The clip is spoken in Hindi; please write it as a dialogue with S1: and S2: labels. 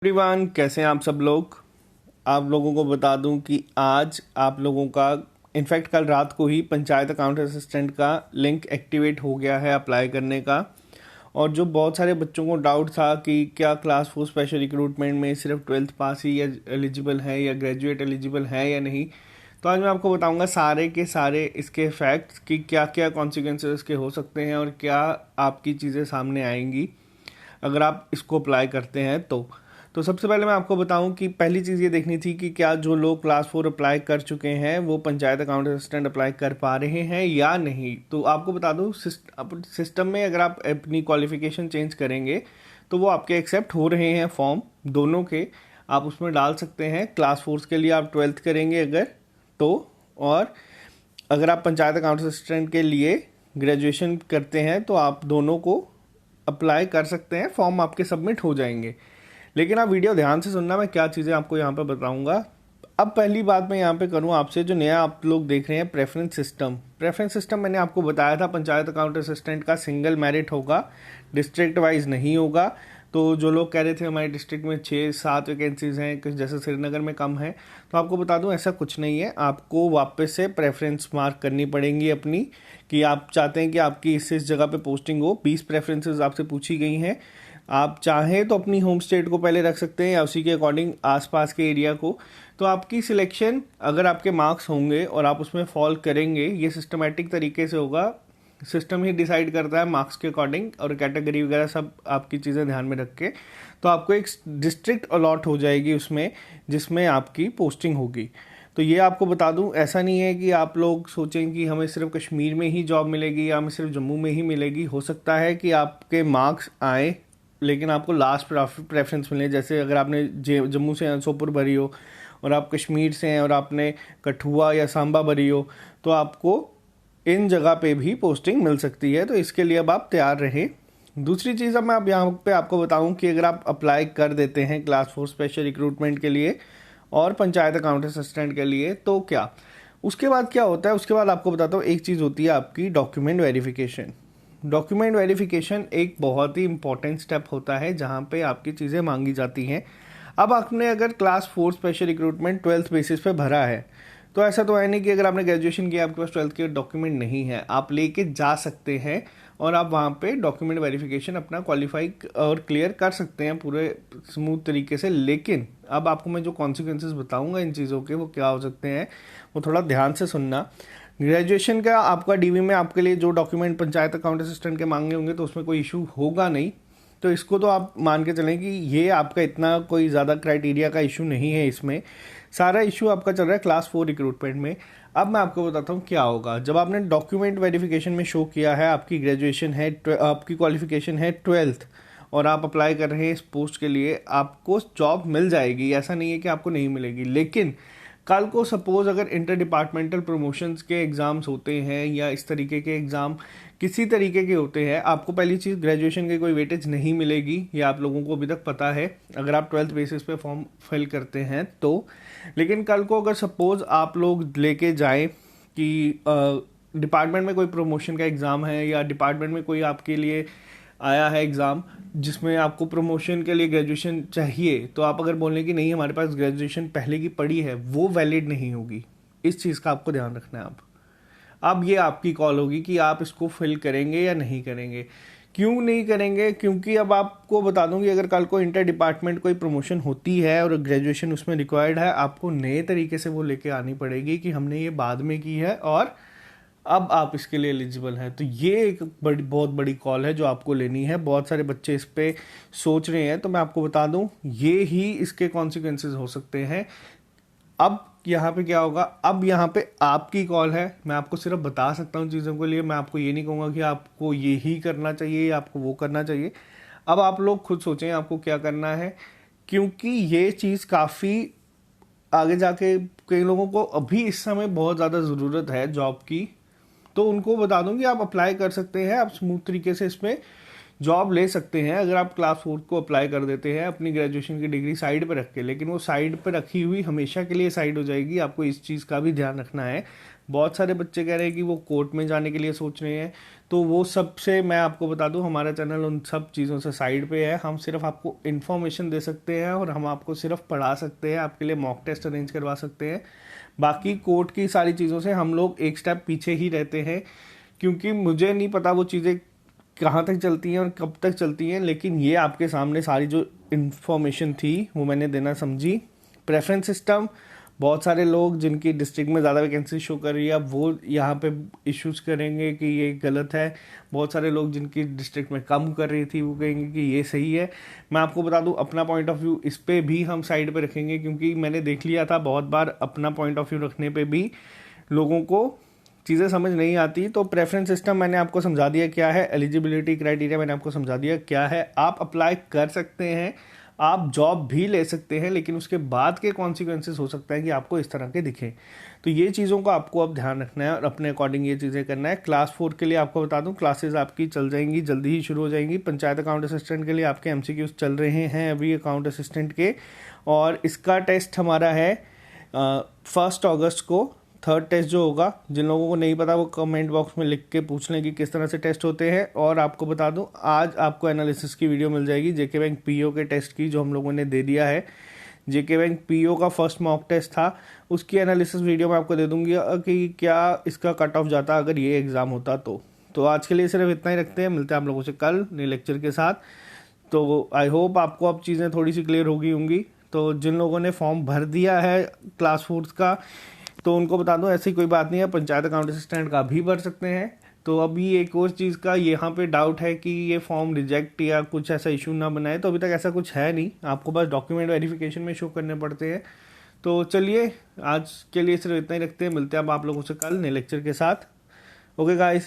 S1: एवरीवन, कैसे हैं आप सब लोग। आप लोगों को बता दूं कि आज आप लोगों का इनफैक्ट कल रात को ही पंचायत अकाउंट असिस्टेंट का लिंक एक्टिवेट हो गया है अप्लाई करने का। और जो बहुत सारे बच्चों को डाउट था कि क्या क्लास 4 स्पेशल रिक्रूटमेंट में सिर्फ 12th पास ही एलिजिबल है या ग्रेजुएट एलिजिबल है या नहीं, तो आज मैं आपको बताऊंगा सारे के सारे इसके फैक्ट्स कि क्या क्या कॉन्सिक्वेंसेस इसके हो सकते हैं और क्या आपकी चीज़ें सामने आएंगी अगर आप इसको अप्लाई करते हैं तो सबसे पहले मैं आपको बताऊं कि पहली चीज़ ये देखनी थी कि क्या जो लोग क्लास 4 अप्लाई कर चुके हैं वो पंचायत अकाउंट असिस्टेंट अप्लाई कर पा रहे हैं या नहीं। तो आपको बता दूं सिस्टम में अगर आप अपनी क्वालिफिकेशन चेंज करेंगे तो वो आपके एक्सेप्ट हो रहे हैं फॉर्म दोनों के, आप उसमें डाल सकते हैं। क्लास 4 के लिए आप 12th करेंगे अगर तो, और अगर आप पंचायत अकाउंट असिस्टेंट के लिए ग्रेजुएशन करते हैं तो आप दोनों को अप्लाई कर सकते हैं, फॉर्म आपके सबमिट हो जाएंगे। लेकिन आप वीडियो ध्यान से सुनना, मैं क्या चीज़ें आपको यहाँ पर बताऊँगा। अब पहली बात मैं यहाँ पे करूँ आपसे, जो नया आप लोग देख रहे हैं प्रेफरेंस सिस्टम मैंने आपको बताया था पंचायत अकाउंट असिस्टेंट का सिंगल मेरिट होगा, डिस्ट्रिक्ट वाइज नहीं होगा। तो जो लोग कह रहे थे हमारे डिस्ट्रिक्ट में 6-7 वैकेंसीज़ हैं, कुछ जैसे श्रीनगर में कम है, तो आपको बता दूं ऐसा कुछ नहीं है। आपको वापस से प्रेफरेंस मार्क करनी पड़ेंगी अपनी, कि आप चाहते हैं कि आपकी इस जगह पे पोस्टिंग हो। 20 प्रेफरेंसेस आपसे पूछी गई हैं। आप चाहें तो अपनी होम स्टेट को पहले रख सकते हैं या उसी के अकॉर्डिंग आसपास के एरिया को। तो आपकी सिलेक्शन, अगर आपके मार्क्स होंगे और आप उसमें फॉल करेंगे, ये सिस्टमेटिक तरीके से होगा। सिस्टम ही डिसाइड करता है मार्क्स के अकॉर्डिंग, और कैटेगरी वगैरह सब आपकी चीज़ें ध्यान में रख के तो आपको एक डिस्ट्रिक्ट अलॉट हो जाएगी उसमें, जिसमें आपकी पोस्टिंग होगी। तो ये आपको बता दूं, ऐसा नहीं है कि आप लोग सोचें कि हमें सिर्फ कश्मीर में ही जॉब मिलेगी या हमें सिर्फ जम्मू में ही मिलेगी। हो सकता है कि आपके मार्क्स आए लेकिन आपको लास्ट प्रेफरेंस मिले। जैसे अगर आपने जम्मू से सोपुर भरी हो और आप कश्मीर से हैं और आपने कठुआ या सांबा भरी हो, तो आपको इन जगह पे भी पोस्टिंग मिल सकती है। तो इसके लिए अब आप तैयार रहें। दूसरी चीज़ अब मैं अब यहाँ पे आपको बताऊँ कि अगर आप अप्लाई कर देते हैं क्लास 4 स्पेशल रिक्रूटमेंट के लिए और पंचायत अकाउंट असिस्टेंट के लिए, तो क्या उसके बाद क्या होता है। उसके बाद आपको बताता हूँ, एक चीज़ होती है आपकी डॉक्यूमेंट वेरिफिकेशन। डॉक्यूमेंट वेरिफिकेशन एक बहुत ही इंपॉर्टेंट स्टेप होता है जहाँ पे आपकी चीज़ें मांगी जाती हैं। अब आपने अगर class 4 special recruitment 12th basis पे भरा है, तो ऐसा तो है नहीं कि अगर आपने ग्रेजुएशन किया आपके पास 12th के डॉक्यूमेंट नहीं है। आप लेके जा सकते हैं और आप वहाँ पे डॉक्यूमेंट वेरिफिकेशन अपना क्वालिफाई और क्लियर कर सकते हैं पूरे स्मूथ तरीके से। लेकिन अब आपको मैं जो कॉन्सिक्वेंसेस बताऊंगा इन चीज़ों के, वो क्या हो सकते हैं, वो थोड़ा ध्यान से सुनना। ग्रेजुएशन का आपका डीवी में आपके लिए जो डॉक्यूमेंट पंचायत अकाउंट असिस्टेंट के मांगे होंगे तो उसमें कोई इशू होगा नहीं। तो इसको तो आप मान के चलें कि ये आपका इतना कोई ज़्यादा क्राइटेरिया का इशू नहीं है। इसमें सारा इशू आपका चल रहा है क्लास 4 रिक्रूटमेंट में। अब मैं आपको बताता हूँ क्या होगा। जब आपने डॉक्यूमेंट वेरिफिकेशन में शो किया है आपकी ग्रेजुएशन है, आपकी क्वालिफिकेशन है 12th, और आप अप्लाई कर रहे हैं इस पोस्ट के लिए, आपको जॉब मिल जाएगी। ऐसा नहीं है कि आपको नहीं मिलेगी। लेकिन कल को सपोज अगर इंटर डिपार्टमेंटल प्रमोशंस के एग्ज़ाम्स होते हैं या इस तरीके के एग्ज़ाम किसी तरीके के होते हैं, आपको पहली चीज़ ग्रेजुएशन की कोई वेटेज नहीं मिलेगी। ये आप लोगों को अभी तक पता है अगर आप 12th बेसिस पे फॉर्म फिल करते हैं तो। लेकिन कल को अगर सपोज आप लोग लेके जाएं कि डिपार्टमेंट में कोई प्रमोशन का एग्ज़ाम है या डिपार्टमेंट में कोई आपके लिए आया है एग्ज़ाम जिसमें आपको प्रमोशन के लिए ग्रेजुएशन चाहिए, तो आप अगर बोलें कि नहीं हमारे पास ग्रेजुएशन पहले की पड़ी है, वो वैलिड नहीं होगी। इस चीज़ का आपको ध्यान रखना है। अब ये आपकी कॉल होगी कि आप इसको फिल करेंगे या नहीं करेंगे। क्यों नहीं करेंगे? क्योंकि अब आपको बता दूं कि अगर कल को इंटर डिपार्टमेंट कोई प्रमोशन होती है और ग्रेजुएशन उसमें रिक्वायर्ड है, आपको नए तरीके से वो लेके आनी पड़ेगी कि हमने ये बाद में की है और अब आप इसके लिए एलिजिबल हैं। तो ये एक बहुत बड़ी कॉल है जो आपको लेनी है। बहुत सारे बच्चे इस पे सोच रहे हैं, तो मैं आपको बता दूं ये ही इसके कॉन्सिक्वेंसेस हो सकते हैं। अब यहाँ पे क्या होगा, अब यहाँ पे आपकी कॉल है। मैं आपको सिर्फ बता सकता हूँ चीज़ों के लिए, मैं आपको ये नहीं कहूँगा कि आपको ये ही करना चाहिए या आपको वो करना चाहिए। अब आप लोग खुद सोचें आपको क्या करना है, क्योंकि ये चीज़ काफ़ी आगे जाके कई लोगों को अभी इस समय बहुत ज़्यादा ज़रूरत है जॉब की। तो उनको बता दूं कि आप अप्लाई कर सकते हैं आप स्मूथ तरीके से इसमें, जॉब ले सकते हैं अगर आप क्लास 4 को अप्लाई कर देते हैं अपनी ग्रेजुएशन की डिग्री साइड पे रख के, लेकिन वो साइड पे रखी हुई हमेशा के लिए साइड हो जाएगी। आपको इस चीज़ का भी ध्यान रखना है। बहुत सारे बच्चे कह रहे हैं कि वो कोर्ट में जाने के लिए सोच रहे हैं, तो वो सबसे मैं आपको बता दूं हमारा चैनल उन सब चीज़ों से साइड पे है। हम सिर्फ आपको इन्फॉर्मेशन दे सकते हैं और हम आपको सिर्फ पढ़ा सकते हैं, आपके लिए मॉक टेस्ट अरेंज करवा सकते हैं। बाकी कोर्ट की सारी चीज़ों से हम लोग एक स्टेप पीछे ही रहते हैं, क्योंकि मुझे नहीं पता वो चीज़ें कहाँ तक चलती हैं और कब तक चलती हैं, लेकिन ये आपके सामने सारी जो इन्फॉर्मेशन थी वो मैंने देना समझी। प्रेफरेंस सिस्टम, बहुत सारे लोग जिनकी डिस्ट्रिक्ट में ज़्यादा वैकेंसी शो कर रही है अब वो यहाँ पे इश्यूज करेंगे कि ये गलत है। बहुत सारे लोग जिनकी डिस्ट्रिक्ट में कम कर रही थी वो कहेंगे कि ये सही है। मैं आपको बता दूं अपना पॉइंट ऑफ व्यू इस पे भी हम साइड पे रखेंगे, क्योंकि मैंने देख लिया था बहुत बार अपना पॉइंट ऑफ व्यू रखने पे भी लोगों को चीज़ें समझ नहीं आती। तो प्रेफरेंस सिस्टम मैंने आपको समझा दिया क्या है, एलिजिबिलिटी क्राइटेरिया मैंने आपको समझा दिया क्या है। आप अप्लाई कर सकते हैं, आप जॉब भी ले सकते हैं, लेकिन उसके बाद के कॉन्सिक्वेंसेस हो सकता है कि आपको इस तरह के दिखें। तो ये चीज़ों का आपको अब ध्यान रखना है और अपने अकॉर्डिंग ये चीज़ें करना है। क्लास 4 के लिए आपको बता दूं क्लासेस आपकी चल जाएंगी, जल्दी ही शुरू हो जाएंगी। पंचायत अकाउंट असिस्टेंट के लिए आपके MCQs चल रहे हैं अभी अकाउंट असिस्टेंट के, और इसका टेस्ट हमारा है 1 अगस्त को। थर्ड टेस्ट जो होगा, जिन लोगों को नहीं पता वो कमेंट बॉक्स में लिख के पूछ लें कि किस तरह से टेस्ट होते हैं। और आपको बता दूं आज आपको एनालिसिस की वीडियो मिल जाएगी जेके बैंक PO के टेस्ट की, जो हम लोगों ने दे दिया है। जेके बैंक PO का फर्स्ट मॉक टेस्ट था, उसकी एनालिसिस वीडियो मैं आपको दे दूंगी कि क्या इसका कट ऑफ जाता अगर ये एग्ज़ाम होता तो आज के लिए सिर्फ इतना ही रखते हैं। मिलते हैं आप लोगों से कल नए लेक्चर के साथ। तो आई होप आपको अब चीज़ें थोड़ी सी क्लियर हो गई होंगी। तो जिन लोगों ने फॉर्म भर दिया है क्लास 4 का, तो उनको बता दूं ऐसी कोई बात नहीं है, पंचायत अकाउंट असिस्टेंट का भी भर सकते हैं। तो अभी एक और चीज़ का यहाँ पे डाउट है कि ये फॉर्म रिजेक्ट या कुछ ऐसा इशू ना बनाए, तो अभी तक ऐसा कुछ है नहीं, आपको बस डॉक्यूमेंट वेरिफिकेशन में शो करने पड़ते हैं। तो चलिए आज के लिए सिर्फ इतना ही रखते हैं। मिलते हैं अब आप लोगों से कल नए लेक्चर के साथ। Okay guys.